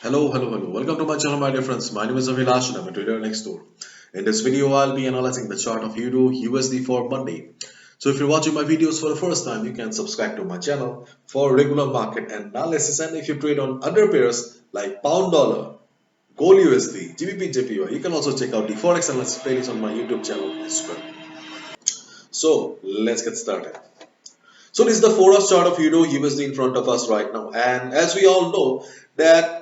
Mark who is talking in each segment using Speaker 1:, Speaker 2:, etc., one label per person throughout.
Speaker 1: Hello. Welcome to my channel, my dear friends. My name is Avilash and I'm a trader next door. In this video, I'll be analyzing the chart of Euro USD for Monday. So if you're watching my videos for the first time, you can subscribe to my channel for regular market analysis. And if you trade on other pairs like pound dollar, gold USD, GBP, JPY, you can also check out the Forex analysis playlist on my YouTube channel as well. So let's get started. So this is the 4-hour chart of Euro USD in front of us right now. And as we all know that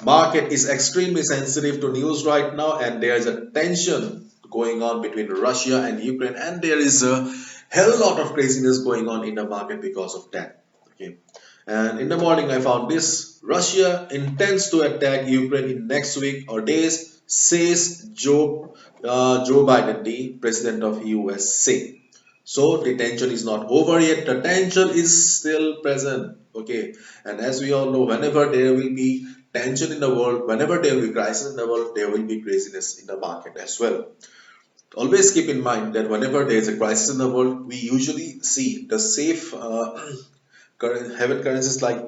Speaker 1: market is extremely sensitive to news right now, and there is a tension going on between Russia and Ukraine, and there is a hell lot of craziness going on in the market because of that. Okay, and in the morning I found this: Russia intends to attack Ukraine in next week or days, says Joe Biden, the president of USA. So the tension is not over yet. The tension is still present. Okay, and as we all know, whenever there will be tension in the world, whenever there will be crisis in the world, there will be craziness in the market as well. Always keep in mind that whenever there is a crisis in the world, we usually see the safe haven currencies like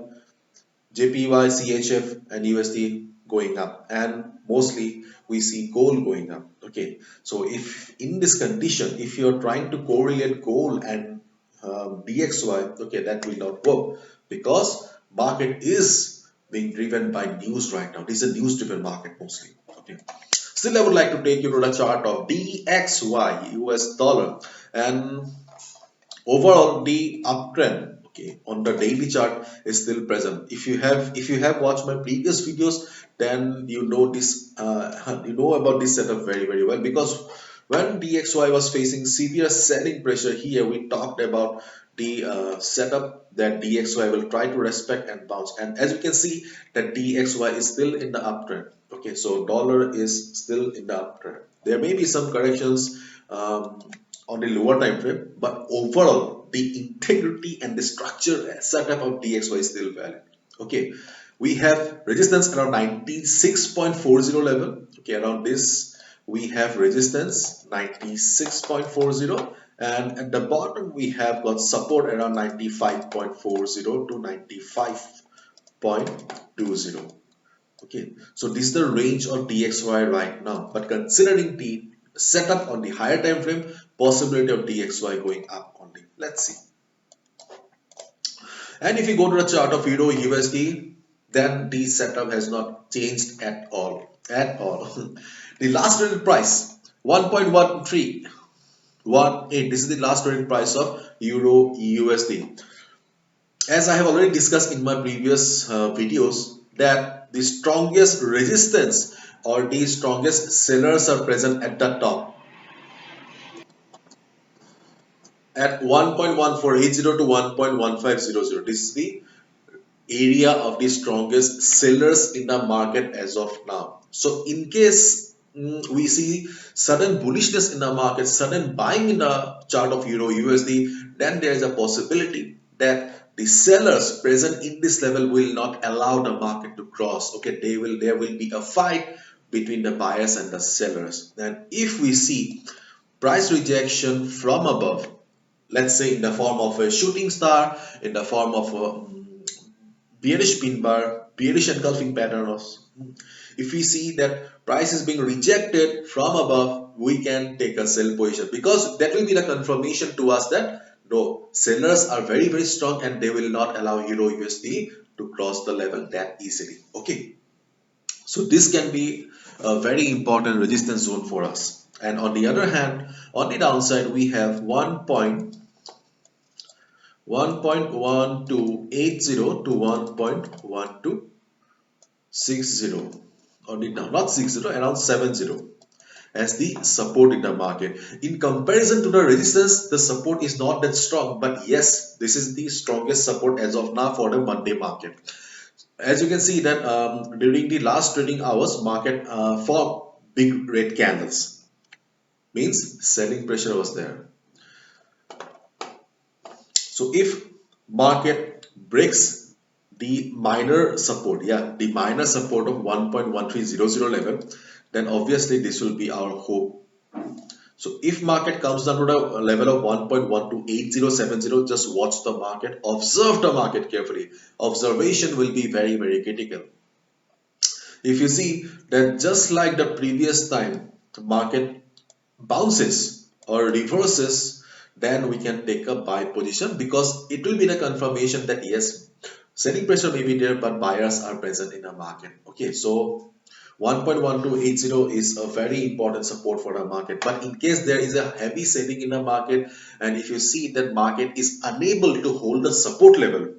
Speaker 1: JPY, CHF, and USD going up, and mostly we see gold going up. Okay, so if in this condition, if you're trying to correlate gold and DXY, okay, that will not work because market is being driven by news right now. This is a news-driven market mostly. Okay. Still, I would like to take you to the chart of DXY US dollar, and overall the uptrend, okay, on the daily chart is still present. If you have watched my previous videos, then you know this you know about this setup very well, because when DXY was facing severe selling pressure here, we talked about the setup that DXY will try to respect and bounce, and as you can see that DXY is still in the uptrend. Okay, so dollar is still in the uptrend. There may be some corrections on the lower time frame, but overall the integrity and the structure setup of DXY is still valid. Okay, we have resistance around 96.40 level. Okay, around this we have resistance 96.40, and at the bottom we have got support around 95.40 to 95.20. Okay, so this is the range of DXY right now, but considering the setup on the higher time frame, possibility of DXY going up only. Let's see. And if you go to the chart of Euro USD, then the setup has not changed at all. The last traded price 1.1318. This is the last traded price of Euro USD. As I have already discussed in my previous videos, that the strongest resistance or the strongest sellers are present at the top at 1.1480 to 1.1500. This is the area of the strongest sellers in the market as of now. So in case we see sudden bullishness in the market, sudden buying in the chart of Euro USD, then there is a possibility that the sellers present in this level will not allow the market to cross. Okay, there will be a fight between the buyers and the sellers. And if we see price rejection from above, let's say in the form of a shooting star, in the form of a bearish pin bar, bearish engulfing patterns. If we see that price is being rejected from above, we can take a sell position, because that will be the confirmation to us that no, sellers are very strong and they will not allow Euro USD to cross the level that easily. Okay, so this can be a very important resistance zone for us. And on the other hand, on the downside, we have 1.1280 to 1.1260 on the down, not 60, around 70 as the support in the market. In comparison to the resistance, the support is not that strong, but yes, this is the strongest support as of now for the Monday market. As you can see that during the last trading hours, market formed big red candles, means selling pressure was there. So if market breaks the minor support, the minor support of 1.1300 level, then obviously this will be our hope. So if market comes down to the level of 1.128070, just watch the market, observe the market carefully. Observation will be very critical. If you see that just like the previous time, the market bounces or reverses, then we can take a buy position because it will be the confirmation that yes, selling pressure may be there, but buyers are present in the market. Okay, so 1.1280 is a very important support for the market. But in case there is a heavy selling in the market, and if you see that market is unable to hold the support level,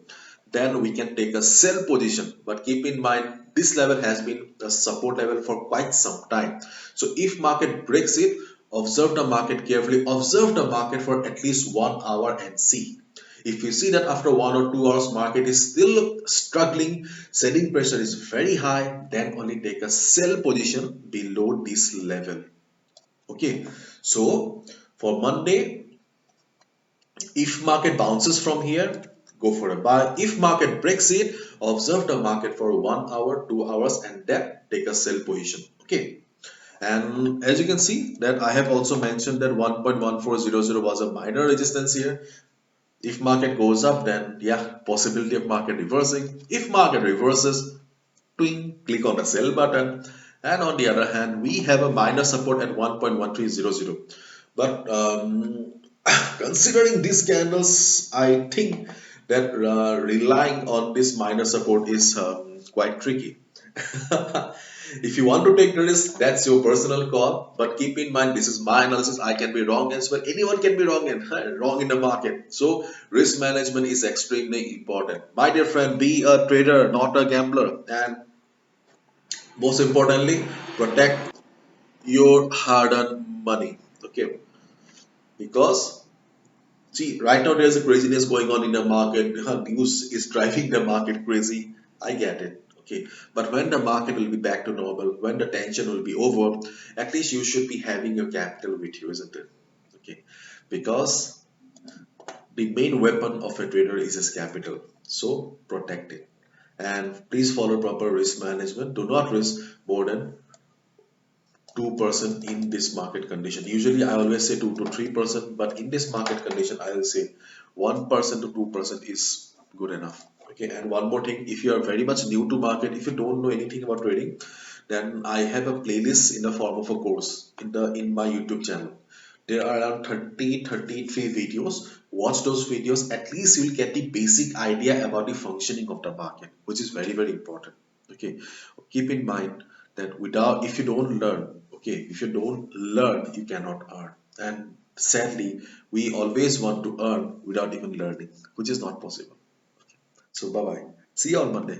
Speaker 1: then we can take a sell position. But keep in mind, this level has been a support level for quite some time. So if market breaks it, observe the market carefully, observe the market for at least 1 hour and see. If you see that after 1 or 2 hours market is still struggling, selling pressure is very high, then only take a sell position below this level. Okay, so for Monday, if market bounces from here, go for a buy. If market breaks it, observe the market for 1 hour, 2 hours, and then take a sell position. Okay. And as you can see that I have also mentioned that 1.1400 was a minor resistance here. If market goes up, then yeah, possibility of market reversing. If market reverses, twing, click on the sell button. And on the other hand, we have a minor support at 1.1300. But considering these candles, I think that relying on this minor support is quite tricky. If you want to take the risk, that's your personal call. But keep in mind, this is my analysis. I can be wrong as well. Anyone can be wrong wrong in the market. So risk management is extremely important. My dear friend, be a trader, not a gambler. And most importantly, protect your hard-earned money. Okay, because see, right now there's a craziness going on in the market. News is driving the market crazy. I get it. Okay. But when the market will be back to normal, when the tension will be over, at least you should be having your capital with you, isn't it? Okay. Because the main weapon of a trader is his capital. So protect it. And please follow proper risk management. Do not risk more than 2% in this market condition. Usually I always say 2 to 3%, but in this market condition I will say 1% to 2% is good enough. Okay, and one more thing, if you are very much new to market, if you don't know anything about trading, then I have a playlist in the form of a course in my YouTube channel. There are around 33 videos. Watch those videos. At least you'll get the basic idea about the functioning of the market, which is very, very important. Okay. Keep in mind that without if you don't learn, okay, if you don't learn, you cannot earn. And sadly, we always want to earn without even learning, which is not possible. So bye bye. See you on Monday.